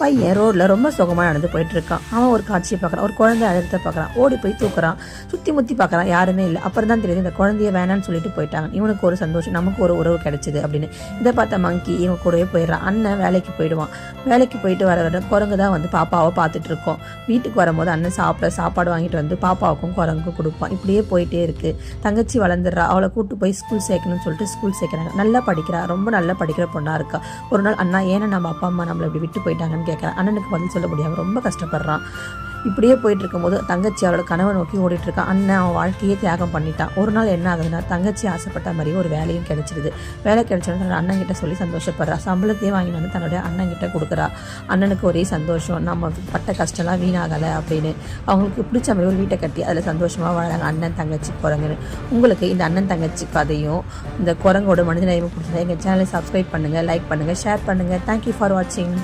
பையன் ரோட்டில் ரொம்ப சுகமாக நடந்து போயிட்டு இருக்கான். அவன் ஒரு காட்சியை பார்க்குறான். ஒரு குழந்தை அழுத்த பார்க்குறான். ஓடி போய் தூக்குறான். சுற்றி முற்றி பார்க்குறான், யாருமே இல்லை. அப்புறம் தான் தெரியுது இந்த குழந்தைய வேணான்னு சொல்லிட்டு போயிட்டாங்க. இவனுக்கு ஒரு சந்தோஷம், நமக்கு ஒரு உறவு கிடைச்சிது அப்படின்னு. இதை பார்த்த மங்கி இவன் கூடவே போயிடுறான். அண்ணன் வேலைக்கு போயிடுவான். வேலைக்கு போயிட்டு வர குரங்கு தான் வந்து பாப்பாவை பார்த்துட்டு இருக்கோம். வீட்டுக்கு வரும்போது அண்ணன் சாப்பாடு வாங்கிட்டு வந்து பாப்பாவுக்கும் குரங்குக்கும் கொடுப்பான். இப்படியே போயிட்டே இருக்கு. தங்கச்சி வளர்ந்துடுறா. அவளை கூட்டு போய் ஸ்கூல் சேர்க்கணும்னு சொல்லிட்டு ஸ்கூல் சேர்க்குறாங்க. நல்லா படிக்கிறா, ரொம்ப நல்லா படிக்கிற பொண்ணா இருக்கா. ஒரு நாள் அண்ணா ஏன்னா நம்ம அப்பா அம்மா நம்மளை இப்படி விட்டு போயிட்டாங்கன்னு கேட்குறான். அண்ணனுக்கு பதில் சொல்ல முடியாமல் ரொம்ப கஷ்டப்படுறான். இப்படியே போயிட்டு இருக்கும்போது தங்கச்சி அவளோட கனவை நோக்கி ஓடிட்டு இருக்கான். அண்ணன் அவன் வாழ்க்கையே தியாகம் பண்ணிட்டான். ஒரு நாள் என்ன ஆகுதுன்னா தங்கச்சி ஆசைப்பட்ட மாதிரியே ஒரு வேலையும் கிடைச்சிடுது. வேலை கிடைச்சோன்னு தன்னோட அண்ணன் கிட்ட சொல்லி சந்தோஷப்படுறா. சம்பளத்தையே வாங்கி வந்து தன்னுடைய அண்ணன் கிட்ட கொடுக்குறா. அண்ணனுக்கு ஒரே சந்தோஷம், நம்ம பட்ட கஷ்டம்லாம் வீணாகலை அப்படின்னு. அவங்களுக்கு பிடிச்ச மாதிரி ஒரு வீட்டை கட்டி அதில் சந்தோஷமாக வாழறாங்க அண்ணன் தங்கச்சி குரங்குன்னு. உங்களுக்கு இந்த அண்ணன் தங்கச்சி கதையும் இந்த குரங்கோட மனித நேயமும் பிடிச்சதா எங்கள் சேனலை சப்ஸ்கிரைப் பண்ணுங்கள், லைக் பண்ணுங்கள், ஷேர் பண்ணுங்கள். தேங்க்யூ ஃபார் வாட்சிங்.